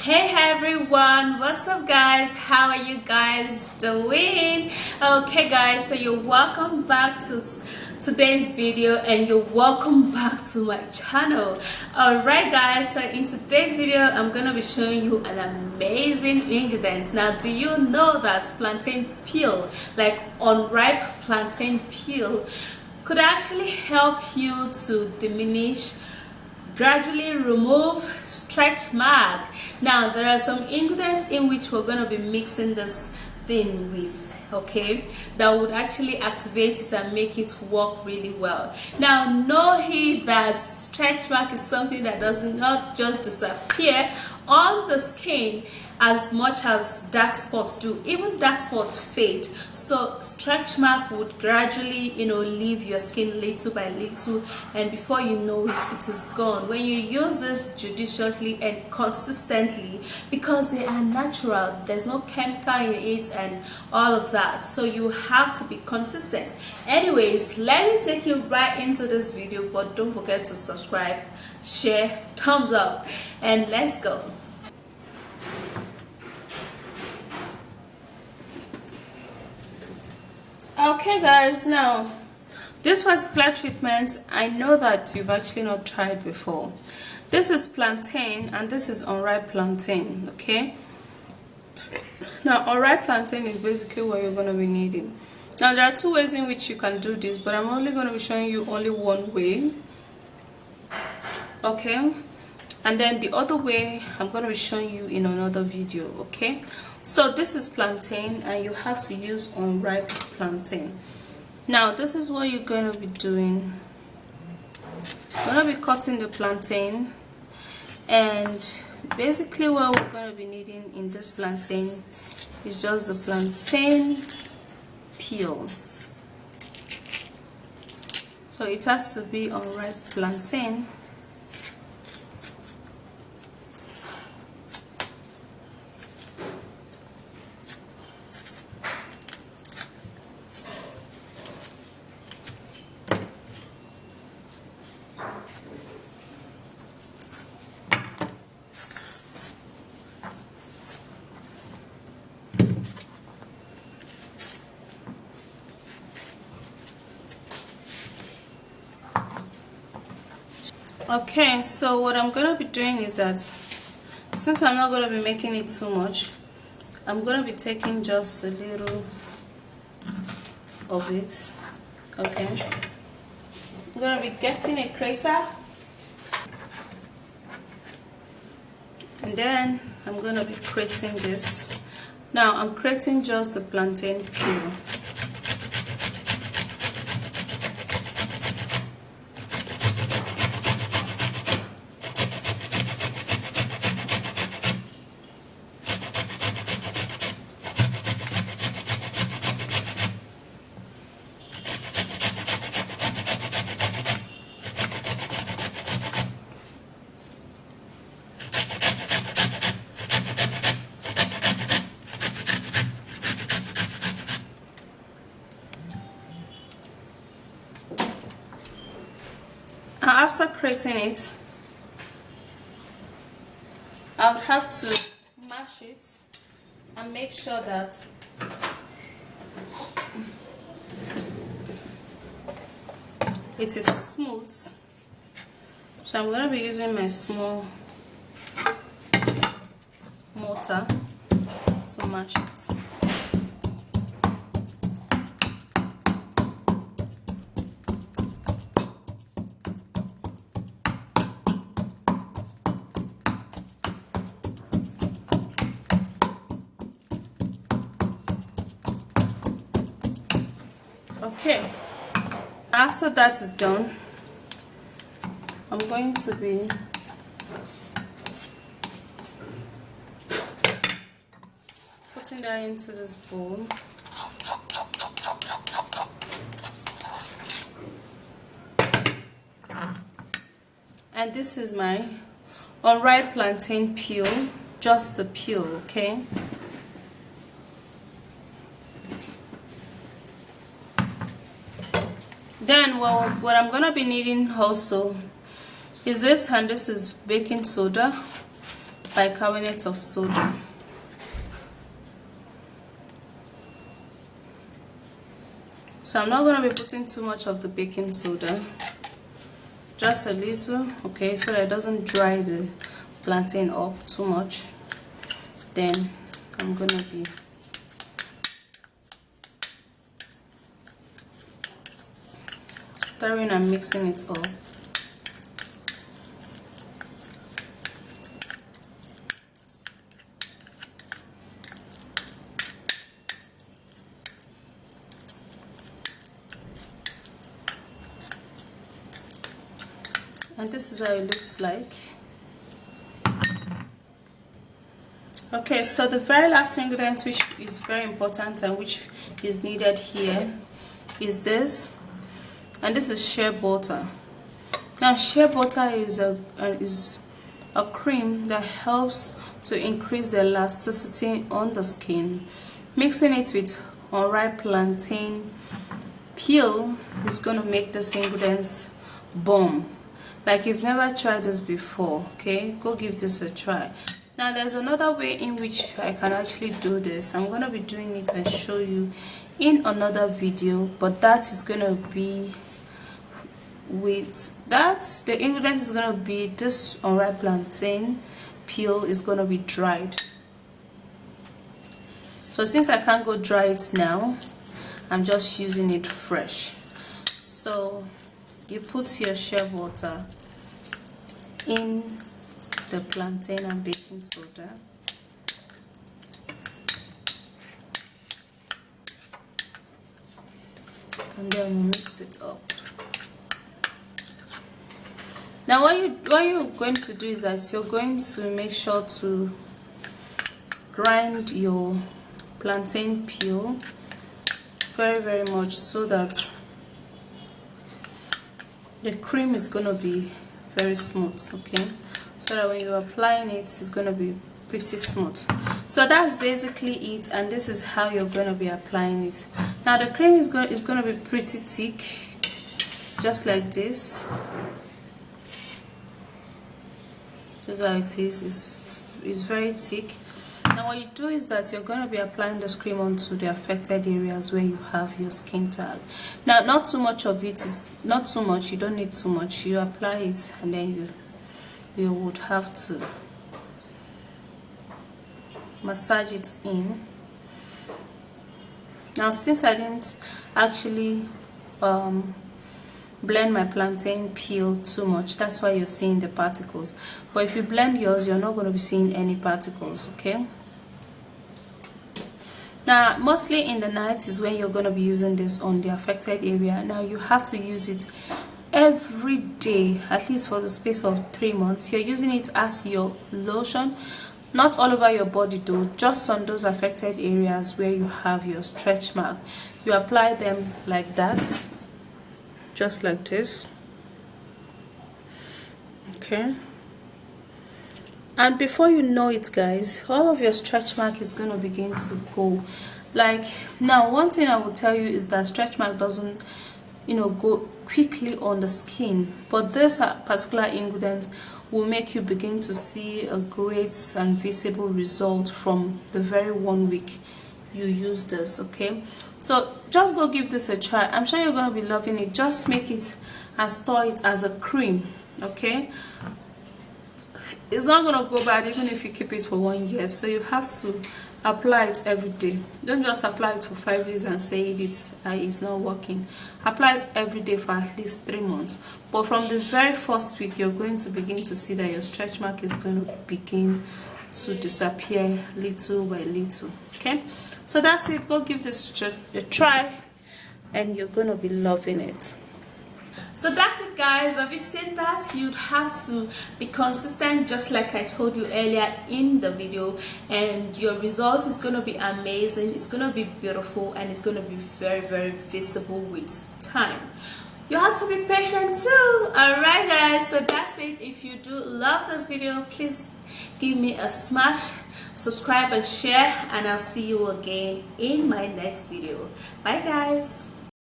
Hey everyone, what's up guys? How are you guys doing? Okay guys, so you're welcome back to today's video and you're welcome back to my channel. Alright guys, so in today's video I'm gonna be showing you an amazing ingredient. Now do you know that plantain peel, like unripe plantain peel, could actually help you to diminish, gradually remove stretch mark. Now there are some ingredients in which we're going to be mixing this thing with, okay, that would actually activate it and make it work really well. Now know here that stretch mark is something that does not just disappear on the skin as much as dark spots do. Even dark spots fade, so stretch mark would gradually, leave your skin little by little, and before you know it, it is gone. When you use this judiciously and consistently, because they are natural, there's no chemical in it and all of that, so you have to be consistent. Anyways, let me take you right into this video, but don't forget to subscribe, share, thumbs up, and let's go. Okay guys, now this particular treatment, I know that you've actually not tried before. This is plantain and this is unripe plantain. Okay, now unripe plantain is basically what you're going to be needing. Now there are two ways in which you can do this, but I'm only going to be showing you only one way, okay, and then the other way I'm going to be showing you in another video. Okay, so this is plantain and you have to use unripe plantain. Now this is what you're going to be doing. We're going to be cutting the plantain, and basically what we're going to be needing in this plantain is just the plantain peel. So it has to be unripe plantain. Okay, so what I'm going to be doing is that, since I'm not going to be making it too much, I'm going to be taking just a little of it. Okay, I'm going to be getting a crater, and then I'm going to be creating this. Now I'm creating just the plantain peel. After creating it, I would have to mash it and make sure that it is smooth. So I'm going to be using my small mortar to mash it. Okay, after that is done, I'm going to be putting that into this bowl. And this is my unripe plantain peel, just the peel, okay? Then what I'm gonna be needing also is this, and this is baking soda. bicarbonate of soda. So I'm not going to be putting too much of the baking soda, just a little, okay, so that it doesn't dry the plantain up too much. Then I'm going to be stirring and mixing it up. And this is how it looks like. Okay, so the very last ingredient, which is very important and which is needed here, is this, and this is shea butter. Now shea butter is a cream that helps to increase the elasticity on the skin. Mixing it with unripe plantain peel is going to make this ingredient bomb. Like you've never tried this before, okay, go give this a try. Now there's another way in which I can actually do this. I'm going to be doing it and show you in another video, but that is going to be with that. The ingredient is going to be this unripe plantain peel is going to be dried. So since I can't go dry it now, I'm just using it fresh. So you put your shea butter in the plantain and baking soda, and then we mix it up. Now what you're going to do is that you're going to make sure to grind your plantain peel very much, so that the cream is going to be very smooth, okay, so that when you're applying it, it's going to be pretty smooth. So that's basically it, and this is how you're going to be applying it. Now the cream is going to be pretty thick, just like this. Just how it is. It's very thick. Now what you do is that you're going to be applying this cream onto the affected areas where you have your skin tag. Now not too much of it, is not too much, you don't need too much. You apply it and then you would have to massage it in. Now since I didn't actually blend my plantain peel too much, that's why you're seeing the particles, but if you blend yours, you're not going to be seeing any particles, okay. Now mostly in the night is when you're going to be using this on the affected area. Now you have to use it every day, at least for the space of 3 months. You're using it as your lotion, not all over your body though, just on those affected areas where you have your stretch mark. You apply them like that, just like this, okay, and before you know it, guys, all of your stretch mark is going to begin to go. Like, now one thing I will tell you is that stretch mark doesn't, you know, go quickly on the skin, but this particular ingredient will make you begin to see a great and visible result from the very 1 week you use this, okay. So just go give this a try. I'm sure you're going to be loving it. Just make it and store it as a cream, okay. It's not going to go bad even if you keep it for 1 year. So you have to apply it every day. Don't just apply it for 5 days and say it's not working. Apply it every day for at least 3 months. But from the very first week, you're going to begin to see that your stretch mark is going to begin to disappear little by little, okay. So that's it. Go give this a try and you're going to be loving it. So that's it, guys. Have you seen that? You'd have to be consistent, just like I told you earlier in the video, and your result is going to be amazing. It's going to be beautiful, and it's going to be very visible with time. You have to be patient too. Alright, guys, so that's it. If you do love this video, please give me a smash, subscribe and share, and I'll see you again in my next video. Bye, guys.